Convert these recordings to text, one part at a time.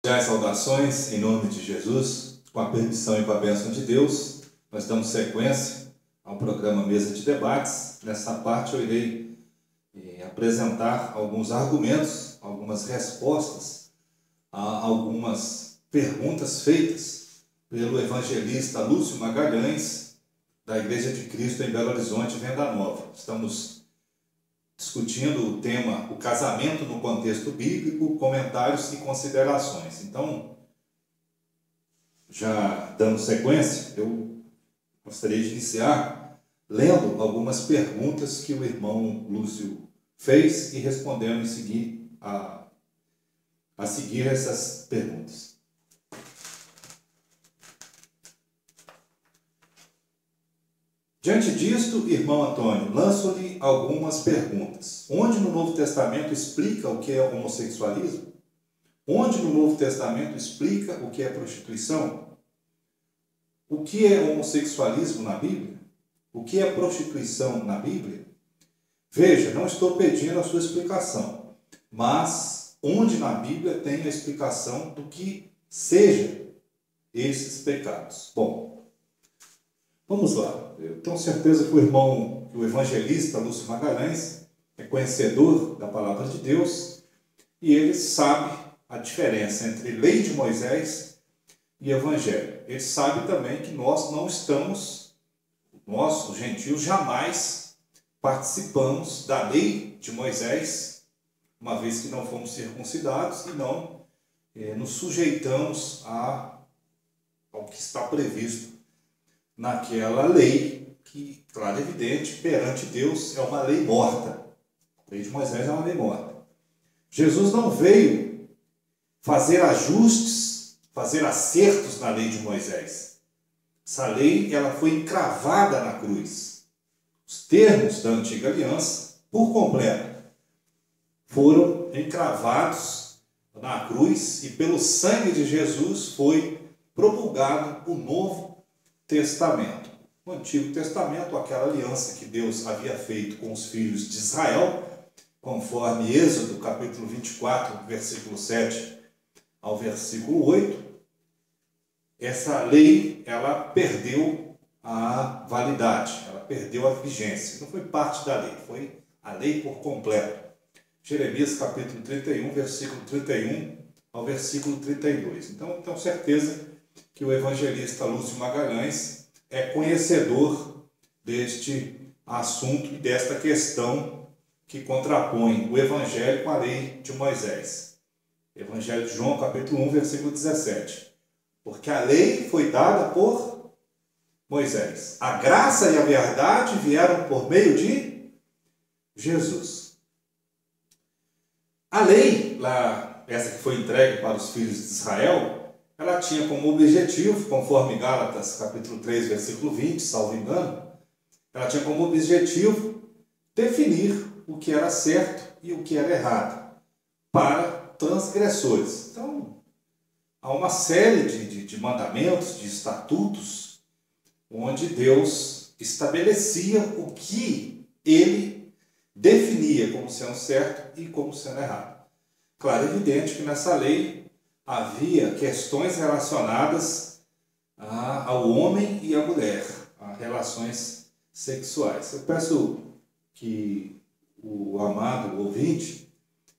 As saudações em nome de Jesus, com a permissão e com a bênção de Deus, nós damos sequência ao programa Mesa de Debates. Nessa parte eu irei apresentar alguns argumentos, algumas respostas a algumas perguntas feitas pelo evangelista Lúcio Magalhães, da Igreja de Cristo em Belo Horizonte, Venda Nova. Estamos discutindo o tema, o casamento no contexto bíblico, comentários e considerações. Então, já dando sequência, eu gostaria de iniciar lendo algumas perguntas que o irmão Lúcio fez e respondendo em seguir a seguir essas perguntas. Diante disto, irmão Antônio, lanço-lhe algumas perguntas. Onde no Novo Testamento explica o que é homossexualismo? Onde no Novo Testamento explica o que é prostituição? O que é homossexualismo na Bíblia? O que é prostituição na Bíblia? Veja, não estou pedindo a sua explicação, mas onde na Bíblia tem a explicação do que seja esses pecados? Bom, vamos lá. Eu tenho certeza que o evangelista Lúcio Magalhães é conhecedor da palavra de Deus e ele sabe a diferença entre lei de Moisés e evangelho. Ele sabe também que nós não estamos, nós, os gentios, jamais participamos da lei de Moisés, uma vez que não fomos circuncidados e não nos sujeitamos ao que está previsto naquela lei, que, claro, é evidente, perante Deus é uma lei morta. A lei de Moisés é uma lei morta. Jesus não veio fazer ajustes, fazer acertos na lei de Moisés. Essa lei, ela foi encravada na cruz. Os termos da antiga aliança, por completo, foram encravados na cruz e pelo sangue de Jesus foi promulgado o Novo Testamento. O Antigo Testamento, aquela aliança que Deus havia feito com os filhos de Israel, conforme Êxodo, capítulo 24, versículo 7 ao versículo 8, essa lei, ela perdeu a validade, ela perdeu a vigência. Não foi parte da lei, foi a lei por completo. Jeremias, capítulo 31, versículo 31 ao versículo 32. Então, tenho certeza que o evangelista Lúcio Magalhães é conhecedor deste assunto e desta questão que contrapõe o evangelho com a lei de Moisés. Evangelho de João, capítulo 1, versículo 17. Porque a lei foi dada por Moisés. A graça e a verdade vieram por meio de Jesus. A lei, essa que foi entregue para os filhos de Israel, ela tinha como objetivo, conforme Gálatas, capítulo 3, versículo 20, salvo engano, ela tinha como objetivo definir o que era certo e o que era errado para transgressores. Então, há uma série de mandamentos, de estatutos, onde Deus estabelecia o que ele definia como sendo certo e como sendo errado. Claro, é evidente que nessa lei havia questões relacionadas ao homem e à mulher, a relações sexuais. Eu peço que o amado ouvinte,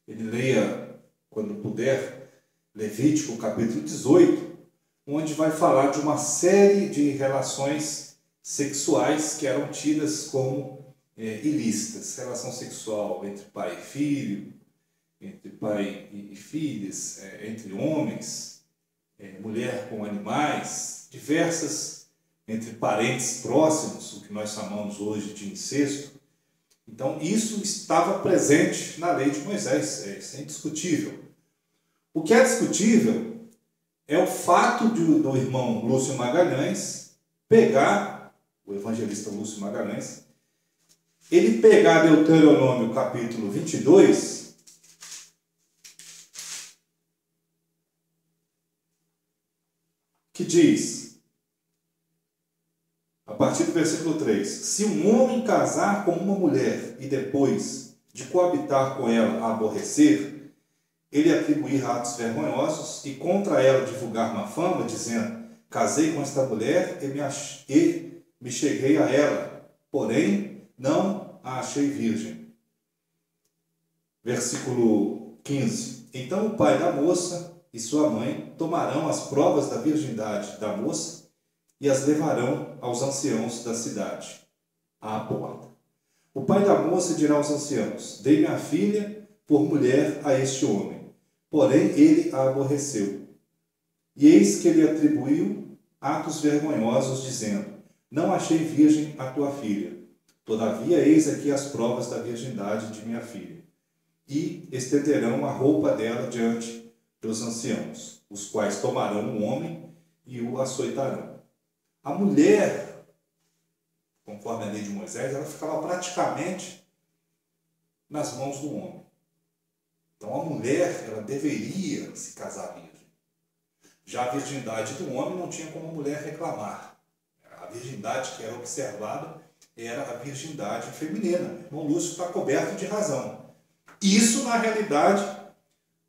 ele leia, quando puder, Levítico capítulo 18, onde vai falar de uma série de relações sexuais que eram tidas como ilícitas. Relação sexual entre pai e filho, entre pai e filhas, entre homens, mulher com animais, diversas entre parentes próximos, o que nós chamamos hoje de incesto. Então, isso estava presente na lei de Moisés, isso é indiscutível. O que é discutível é o fato do irmão Lúcio Magalhães pegar, o evangelista Lúcio Magalhães, ele pegar Deuteronômio capítulo 22, que diz, a partir do versículo 3, se um homem casar com uma mulher e depois de coabitar com ela a aborrecer, ele atribuir atos vergonhosos e contra ela divulgar má fama, dizendo: casei com esta mulher e me cheguei a ela, porém não a achei virgem. Versículo 15. Então o pai da moça e sua mãe tomarão as provas da virgindade da moça e as levarão aos anciãos da cidade, à porta. O pai da moça dirá aos anciãos: dei minha filha por mulher a este homem, porém ele a aborreceu. E eis que ele atribuiu atos vergonhosos, dizendo: não achei virgem a tua filha. Todavia eis aqui as provas da virgindade de minha filha. E estenderão a roupa dela diante dos anciãos, os quais tomarão o homem e o açoitarão. A mulher, conforme a lei de Moisés, ela ficava praticamente nas mãos do homem. Então a mulher, ela deveria se casar virgem. Já a virgindade do homem não tinha como a mulher reclamar. A virgindade que era observada era a virgindade feminina. O irmão Lúcio está coberto de razão. Isso na realidade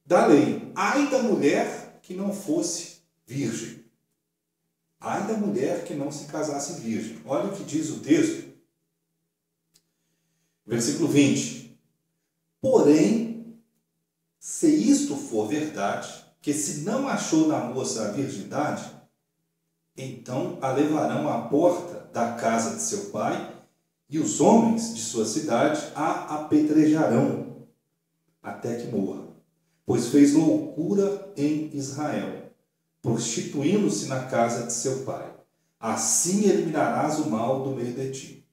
da lei. Ai da mulher que não fosse virgem. Ai da mulher que não se casasse virgem. Olha o que diz o texto. Versículo 20. Porém, se isto for verdade, que se não achou na moça a virgindade, então a levarão à porta da casa de seu pai, e os homens de sua cidade a apedrejarão até que morra, pois fez loucura em Israel, prostituindo-se na casa de seu pai. Assim eliminarás o mal do meio de ti.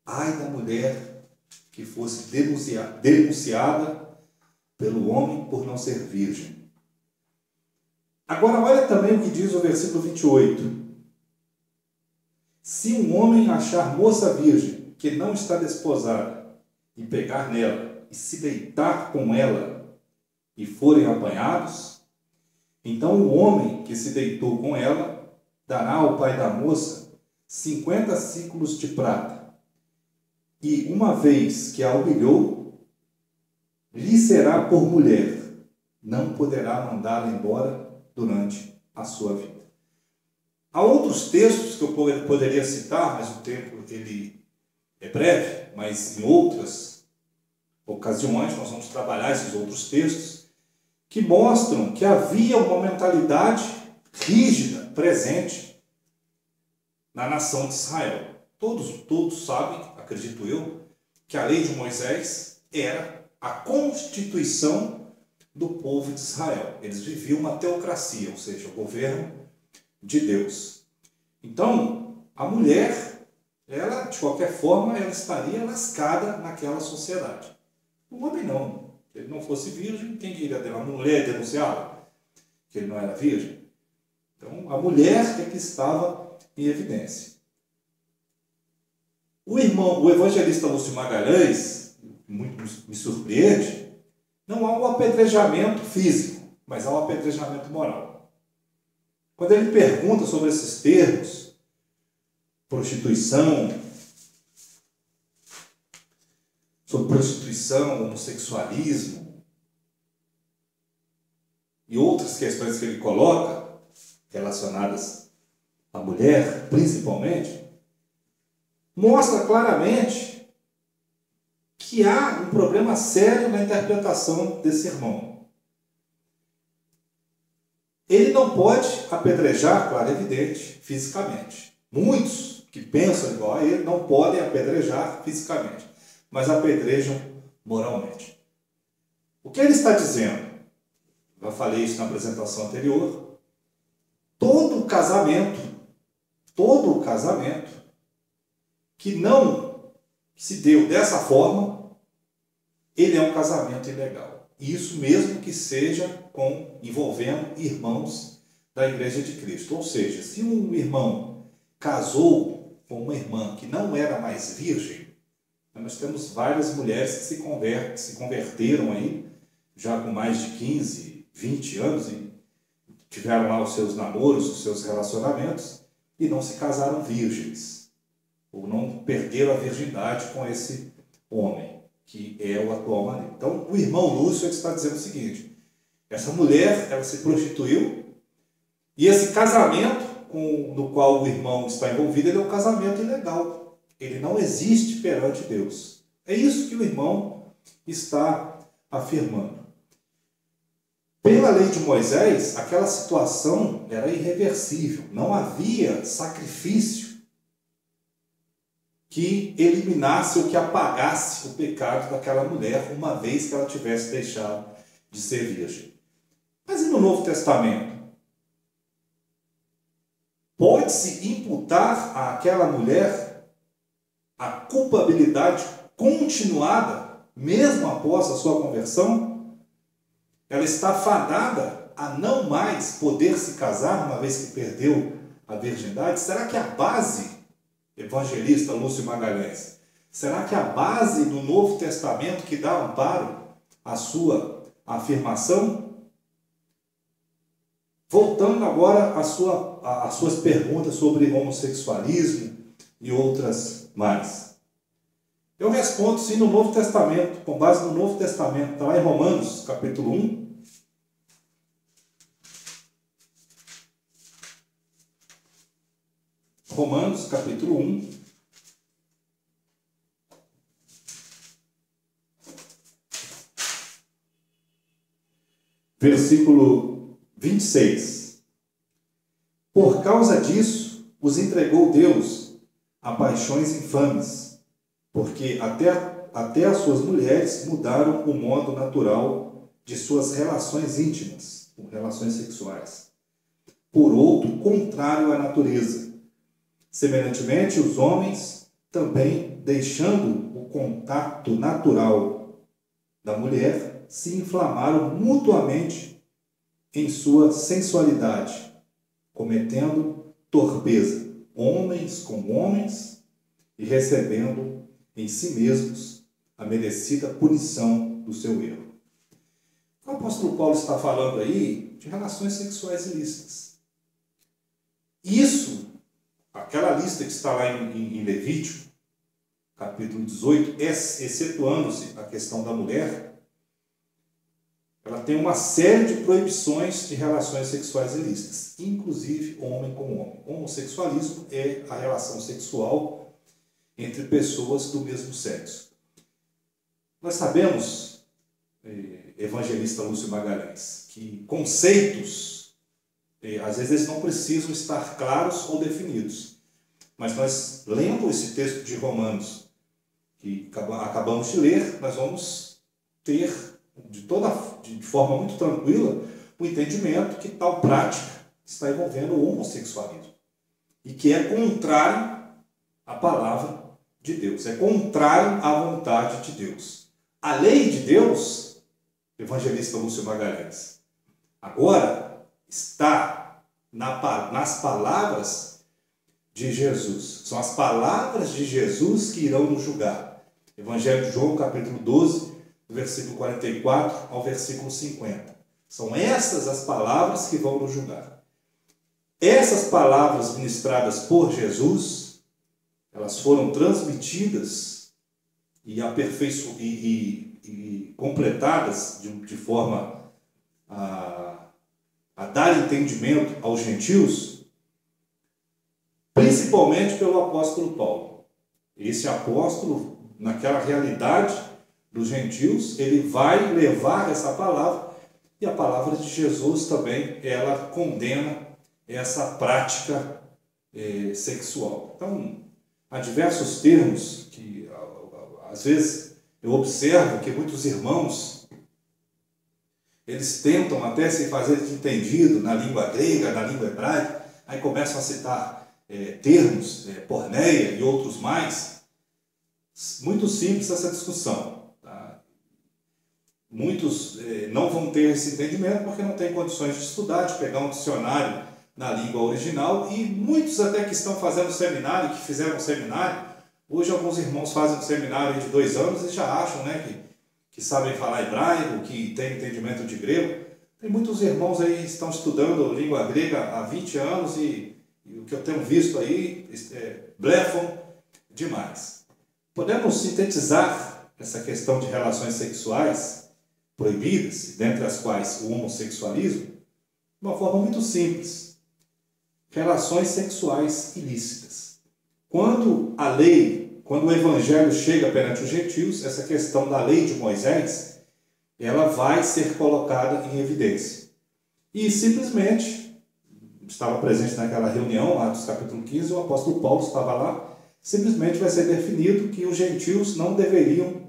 Ai da mulher que fosse denunciada pelo homem por não ser virgem. Agora olha também o que diz o versículo 28. Se um homem achar moça virgem que não está desposada e pegar nela e se deitar com ela e forem apanhados, então o homem que se deitou com ela dará ao pai da moça 50 siclos de prata, e uma vez que a humilhou, lhe será por mulher, não poderá mandá-la embora durante a sua vida. Há outros textos que eu poderia citar, mas o tempo ele é breve, mas em outras ocasiões nós vamos trabalhar esses outros textos que mostram que havia uma mentalidade rígida presente na nação de Israel. Todos sabem, acredito eu, que a lei de Moisés era a constituição do povo de Israel. Eles viviam uma teocracia, ou seja, o governo de Deus. Então, a mulher, ela, de qualquer forma, ela estaria lascada naquela sociedade. O homem não. Se ele não fosse virgem, quem iria ter? A mulher denunciava que ele não era virgem. Então, a mulher é que estava em evidência. O evangelista Lúcio Magalhães, muito me surpreende, não há um apedrejamento físico, mas há um apedrejamento moral. Quando ele pergunta sobre esses termos, sobre prostituição, homossexualismo e outras questões que ele coloca, relacionadas à mulher, principalmente, mostra claramente que há um problema sério na interpretação desse sermão. Ele não pode apedrejar, claro, é evidente, fisicamente. Muitos que pensam igual a ele não podem apedrejar fisicamente, mas apedrejam moralmente. O que ele está dizendo? Já falei isso na apresentação anterior. Todo casamento que não se deu dessa forma, ele é um casamento ilegal. Isso mesmo que seja envolvendo irmãos da Igreja de Cristo. Ou seja, se um irmão casou com uma irmã que não era mais virgem, nós temos várias mulheres que se converteram aí, já com mais de 15, 20 anos, e tiveram lá os seus namoros, os seus relacionamentos, e não se casaram virgens, ou não perderam a virgindade com esse homem, que é o atual marido. Então, o irmão Lúcio está dizendo o seguinte, Essa mulher, ela se prostituiu, e esse casamento no qual o irmão está envolvido, ele é um casamento ilegal. Ele não existe perante Deus. É isso que o irmão está afirmando. Pela lei de Moisés, aquela situação era irreversível. Não havia sacrifício que eliminasse ou que apagasse o pecado daquela mulher, uma vez que ela tivesse deixado de ser virgem. Mas e no Novo Testamento? Pode-se imputar àquela mulher a culpabilidade continuada, mesmo após a sua conversão? Ela está fadada a não mais poder se casar, uma vez que perdeu a virgindade? Será que a base, evangelista Lúcio Magalhães, será que a base do Novo Testamento que dá amparo à sua afirmação? Voltando agora às suas perguntas sobre homossexualismo e outras mais. Eu respondo sim no Novo Testamento, com base no Novo Testamento, está lá em Romanos, capítulo 1. Romanos, capítulo 1. Versículo 26. Por causa disso, os entregou Deus a paixões infames, porque até as suas mulheres mudaram o modo natural de suas relações íntimas, ou relações sexuais, por outro contrário à natureza. Semelhantemente, os homens também, deixando o contato natural da mulher, se inflamaram mutuamente em sua sensualidade, cometendo torpeza, homens com homens, e recebendo em si mesmos a merecida punição do seu erro. O apóstolo Paulo está falando aí de relações sexuais ilícitas. Isso, aquela lista que está lá em Levítico, capítulo 18, excetuando-se a questão da mulher, ela tem uma série de proibições de relações sexuais ilícitas, inclusive homem com homem. Homossexualismo é a relação sexual entre pessoas do mesmo sexo. Nós sabemos, evangelista Lúcio Magalhães, que conceitos, às vezes eles não precisam estar claros ou definidos. Mas nós, lendo esse texto de Romanos, que acabamos de ler, nós vamos ter, de forma muito tranquila, o entendimento que tal prática está envolvendo o homossexualismo. E que é contrário à palavra de Deus, é contrário à vontade de Deus. A lei de Deus, evangelista Lúcio Magalhães, agora está nas palavras de Jesus. São as palavras de Jesus que irão nos julgar. Evangelho de João, capítulo 12, do versículo 44 ao versículo 50. São essas as palavras que vão nos julgar. Essas palavras ministradas por Jesus, elas foram transmitidas e completadas de forma a dar entendimento aos gentios, principalmente pelo apóstolo Paulo. Esse apóstolo, naquela realidade dos gentios, ele vai levar essa palavra, e a palavra de Jesus também, ela condena essa prática sexual. Então, há diversos termos que, às vezes, eu observo que muitos irmãos, eles tentam até se fazer de entendido na língua grega, na língua hebraica, aí começam a citar termos, porneia e outros mais. Muito simples essa discussão. Tá? Muitos não vão ter esse entendimento porque não têm condições de estudar, de pegar um dicionário na língua original, e muitos até que estão fazendo seminário, que fizeram seminário, hoje alguns irmãos fazem um seminário de 2 anos e já acham, né, que sabem falar hebraico, que têm entendimento de grego. Tem muitos irmãos aí que estão estudando língua grega há 20 anos e o que eu tenho visto aí blefam demais. Podemos sintetizar essa questão de relações sexuais proibidas, dentre as quais o homossexualismo, de uma forma muito simples: relações sexuais ilícitas. Quando o evangelho chega perante os gentios, essa questão da lei de Moisés, ela vai ser colocada em evidência. E simplesmente, estava presente naquela reunião, Atos capítulo 15, o apóstolo Paulo estava lá, simplesmente vai ser definido que os gentios não deveriam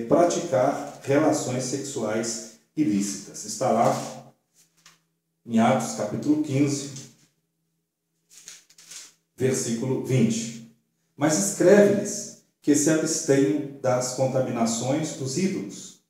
praticar relações sexuais ilícitas. Está lá em Atos capítulo 15, versículo 20. Mas escreve-lhes que se abstenham das contaminações dos ídolos,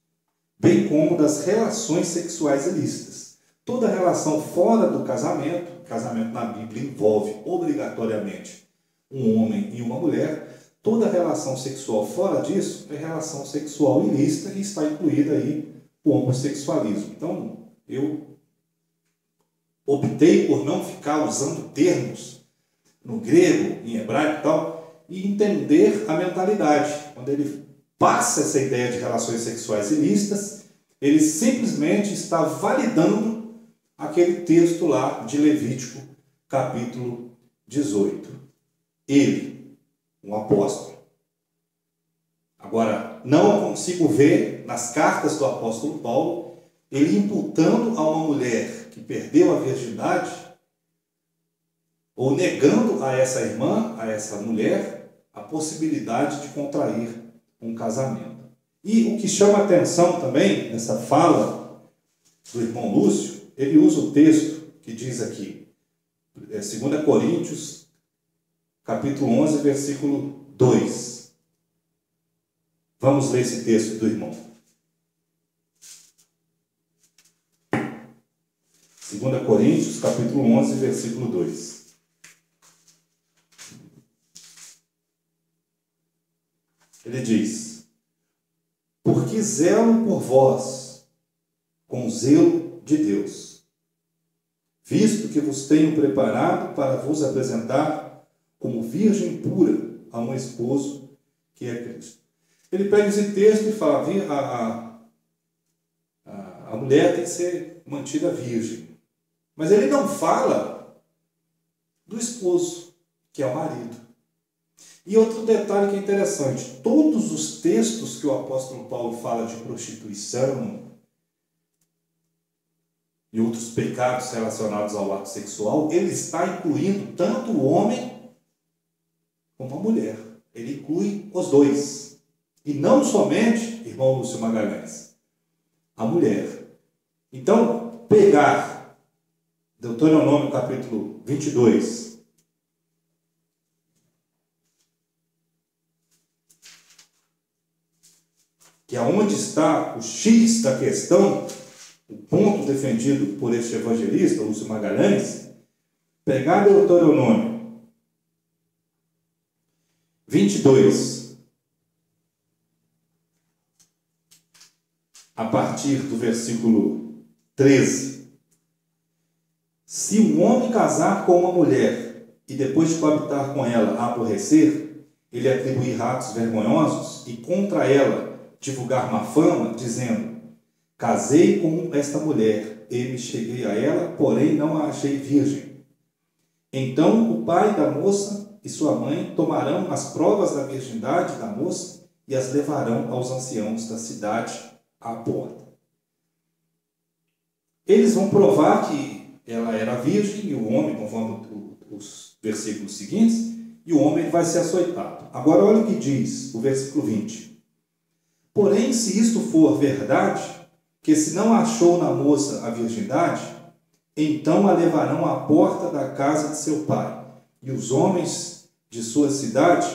bem como das relações sexuais ilícitas. Toda relação fora do casamento, casamento na Bíblia envolve obrigatoriamente um homem e uma mulher, toda relação sexual fora disso é relação sexual ilícita e está incluída aí o homossexualismo. Então, eu optei por não ficar usando termos no grego, em hebraico e tal, e entender a mentalidade. Quando ele passa essa ideia de relações sexuais ilícitas, ele simplesmente está validando aquele texto lá de Levítico, capítulo 18. Ele, um apóstolo. Agora, não consigo ver nas cartas do apóstolo Paulo ele imputando a uma mulher que perdeu a virgindade ou negando a essa irmã, a essa mulher, a possibilidade de contrair um casamento. E o que chama a atenção também nessa fala do irmão Lúcio, ele usa o texto que diz aqui, 2 Coríntios, capítulo 11, versículo 2. Vamos ler esse texto do irmão. 2 Coríntios, capítulo 11, versículo 2. Ele diz: porque zelo por vós com zelo de Deus, visto que vos tenho preparado para vos apresentar como virgem pura a um esposo que é Cristo. Ele pega esse texto e fala: a mulher tem que ser mantida virgem. Mas ele não fala do esposo, que é o marido. E outro detalhe que é interessante: todos os textos que o apóstolo Paulo fala de prostituição e outros pecados relacionados ao ato sexual, ele está incluindo tanto o homem como a mulher. Ele inclui os dois. E não somente, irmão Lúcio Magalhães, a mulher. Então, pegar Deuteronômio capítulo 22, que é onde está o X da questão, o ponto defendido por este evangelista, Lúcio Magalhães, pegar Deuteronômio 22, a partir do versículo 13. Se um homem casar com uma mulher e depois de coabitar com ela a aborrecer, ele atribuir atos vergonhosos e contra ela divulgar má fama, dizendo: casei com esta mulher e me cheguei a ela, porém não a achei virgem. Então o pai da moça e sua mãe tomarão as provas da virgindade da moça e as levarão aos anciãos da cidade à porta. Eles vão provar que ela era virgem, e o homem, conforme os versículos seguintes, e o homem vai ser açoitado. Agora olha o que diz o versículo 20. Porém, se isto for verdade, que se não achou na moça a virgindade, então a levarão à porta da casa de seu pai, e os homens de sua cidade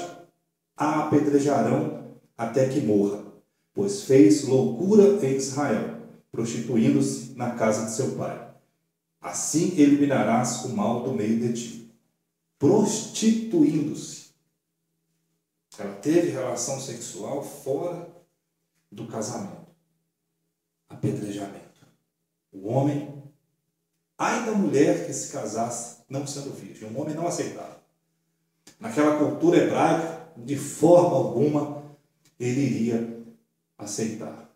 a apedrejarão até que morra, pois fez loucura em Israel, prostituindo-se na casa de seu pai. Assim eliminarás o mal do meio de ti. Prostituindo-se. Ela teve relação sexual fora do casamento. Apedrejamento. O homem, ai da mulher que se casasse não sendo virgem. Um homem não aceitava. Naquela cultura hebraica, de forma alguma, ele iria aceitar.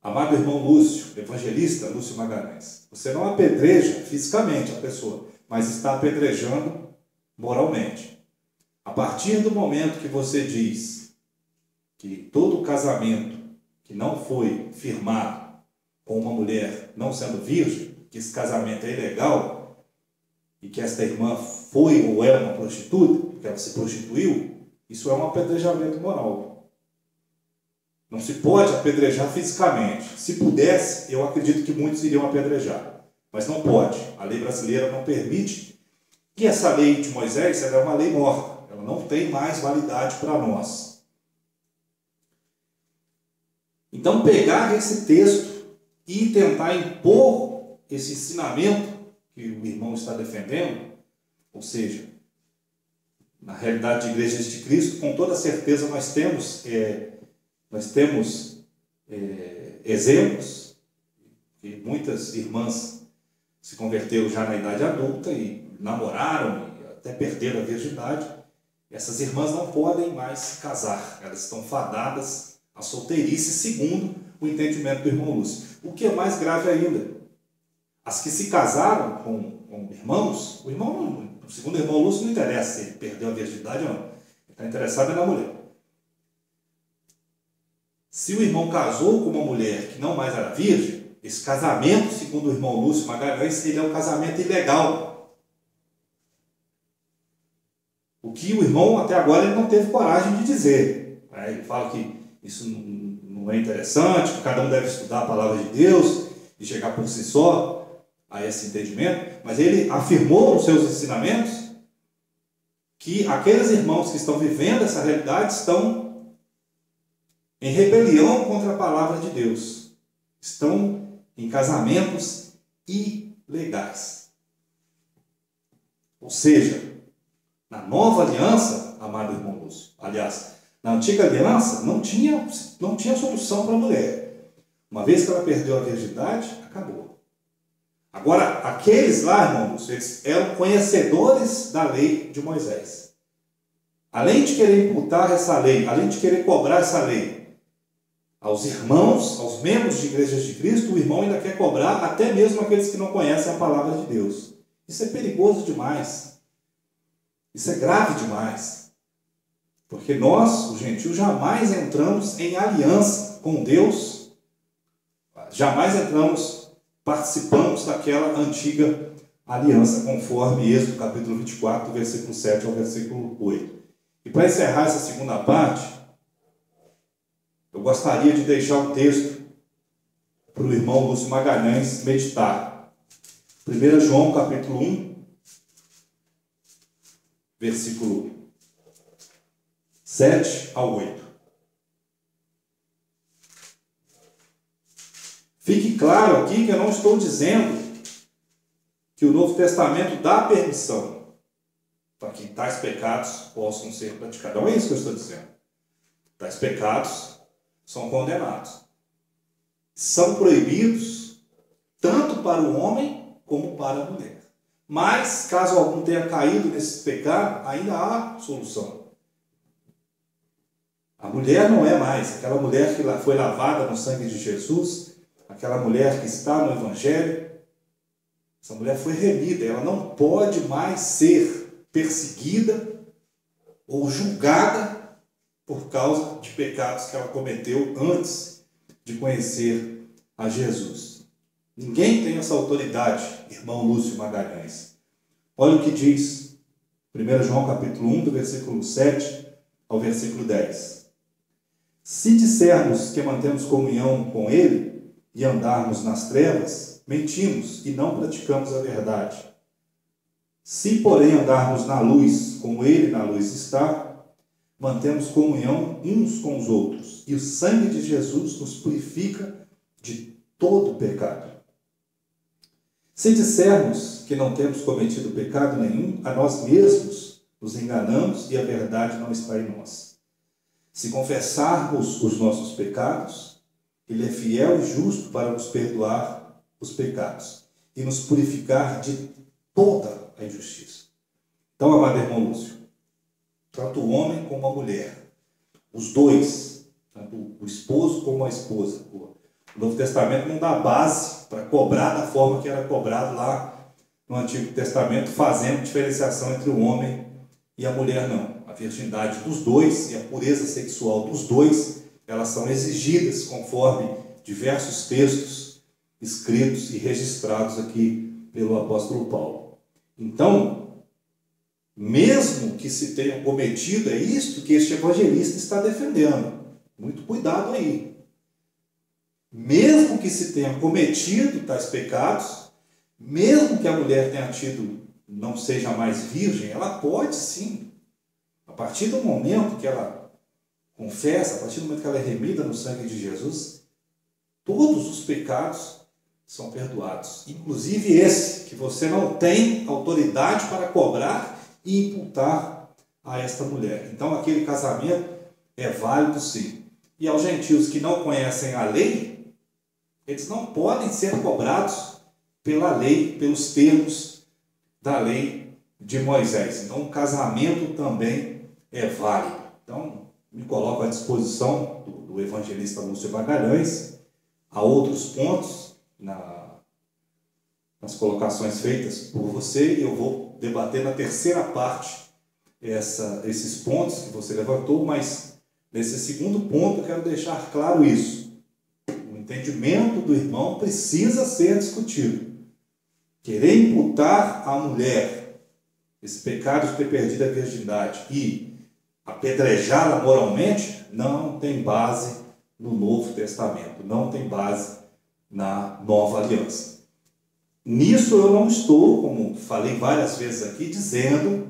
Amado irmão Lúcio, evangelista Lúcio Magalhães, você não apedreja fisicamente a pessoa, mas está apedrejando moralmente. A partir do momento que você diz que todo casamento que não foi firmado com uma mulher não sendo virgem, que esse casamento é ilegal e que esta irmã foi ou é uma prostituta, que ela se prostituiu, isso é um apedrejamento moral. Não se pode apedrejar fisicamente. Se pudesse, eu acredito que muitos iriam apedrejar. Mas não pode. A lei brasileira não permite. E essa lei de Moisés, ela é uma lei morta. Ela não tem mais validade para nós. Então, pegar esse texto e tentar impor esse ensinamento que o irmão está defendendo, ou seja, na realidade de igrejas de Cristo, com toda certeza nós temos exemplos que muitas irmãs se converteram já na idade adulta e namoraram e até perderam a virgindade. Essas irmãs não podem mais se casar, elas estão fadadas à solteirice, segundo o entendimento do irmão Lúcio. O que é mais grave ainda, as que se casaram com irmãos, segundo o irmão Lúcio, não interessa se ele perdeu a virgindade ou não, ele está interessado na mulher. Se o irmão casou com uma mulher que não mais era virgem, esse casamento, segundo o irmão Lúcio Magalhães, ele é um casamento ilegal. O que o irmão, até agora, ele não teve coragem de dizer. Ele fala que isso não é interessante, que cada um deve estudar a palavra de Deus e chegar por si só a esse entendimento, mas ele afirmou nos seus ensinamentos que aqueles irmãos que estão vivendo essa realidade estão em rebelião contra a palavra de Deus. Estão em casamentos ilegais. Ou seja, na nova aliança, amado irmão Lúcio, aliás, na antiga aliança não tinha solução para a mulher. Uma vez que ela perdeu a virgindade, acabou. Agora, aqueles lá, irmão Lúcio, eles eram conhecedores da lei de Moisés. Além de querer imputar essa lei, além de querer cobrar essa lei aos irmãos, aos membros de igrejas de Cristo, o irmão ainda quer cobrar até mesmo aqueles que não conhecem a palavra de Deus. Isso é perigoso demais. Isso é grave demais. Porque nós, os gentios, jamais entramos em aliança com Deus, jamais participamos daquela antiga aliança, conforme Êxodo capítulo 24, versículo 7 ao versículo 8. E para encerrar essa segunda parte, eu gostaria de deixar um texto para o irmão Lúcio Magalhães meditar. 1 João capítulo 1, versículo 7 ao 8. Fique claro aqui que eu não estou dizendo que o Novo Testamento dá permissão para que tais pecados possam ser praticados. Não é isso que eu estou dizendo. Tais pecados são condenados. São proibidos tanto para o homem como para a mulher. Mas, caso algum tenha caído nesse pecado, ainda há solução. A mulher não é mais aquela mulher que foi lavada no sangue de Jesus, aquela mulher que está no Evangelho. Essa mulher foi remida, ela não pode mais ser perseguida ou julgada por causa de pecados que ela cometeu antes de conhecer a Jesus. Ninguém tem essa autoridade, irmão Lúcio Magalhães. Olha o que diz 1 João capítulo 1, do versículo 7 ao versículo 10. Se dissermos que mantemos comunhão com Ele e andarmos nas trevas, mentimos e não praticamos a verdade. Se, porém, andarmos na luz, como Ele na luz está, mantemos comunhão uns com os outros, e o sangue de Jesus nos purifica de todo pecado. Se dissermos que não temos cometido pecado nenhum, a nós mesmos nos enganamos e a verdade não está em nós. Se confessarmos os nossos pecados, Ele é fiel e justo para nos perdoar os pecados e nos purificar de toda a injustiça. Então, amado irmão Lúcio, tanto o homem como a mulher, os dois, tanto o esposo como a esposa, o O Novo Testamento não dá base para cobrar da forma que era cobrado lá no Antigo Testamento, fazendo diferenciação entre o homem e a mulher, não. A virgindade dos dois e a pureza sexual dos dois, elas são exigidas conforme diversos textos escritos e registrados aqui pelo apóstolo Paulo. Então, mesmo que se tenha cometido, é isto que este evangelista está defendendo. Muito cuidado aí. Mesmo que se tenha cometido tais pecados, mesmo que a mulher tenha tido, não seja mais virgem, ela pode sim, a partir do momento que ela confessa, a partir do momento que ela é remida no sangue de Jesus, todos os pecados são perdoados, inclusive esse, que você não tem autoridade para cobrar e imputar a esta mulher. Então, aquele casamento é válido sim. E aos gentios que não conhecem a lei, eles não podem ser cobrados pela lei, pelos termos da lei de Moisés. Então, o casamento também é válido. Então, me coloco à disposição do evangelista Lúcio Magalhães. Há outros pontos nas colocações feitas por você, e eu vou debater na terceira parte esses pontos que você levantou, mas nesse segundo ponto eu quero deixar claro isso. O entendimento do irmão precisa ser discutido. Querer imputar à mulher esse pecado de ter perdido a virgindade e apedrejá-la moralmente não tem base no Novo Testamento, não tem base na Nova Aliança. Nisso eu não estou, como falei várias vezes aqui, dizendo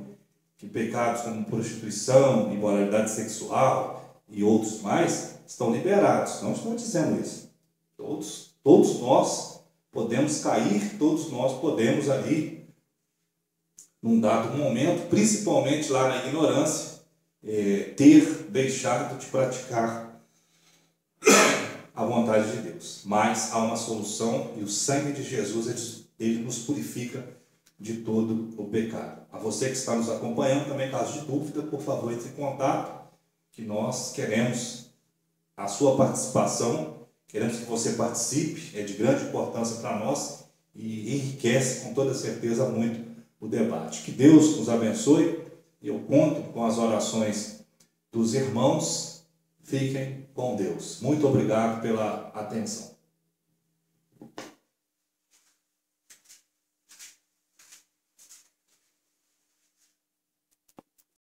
que pecados como prostituição, imoralidade sexual e outros mais estão liberados. Não estou dizendo isso. Todos nós podemos cair, todos nós podemos ali, num dado momento, principalmente lá na ignorância, ter deixado de praticar a vontade de Deus. Mas há uma solução e o sangue de Jesus, ele nos purifica de todo o pecado. A você que está nos acompanhando, também, caso de dúvida, por favor, entre em contato, que nós queremos a sua participação, queremos que você participe, é de grande importância para nós e enriquece com toda certeza muito o debate. Que Deus nos abençoe e eu conto com as orações dos irmãos. Fiquem com Deus. Muito obrigado pela atenção.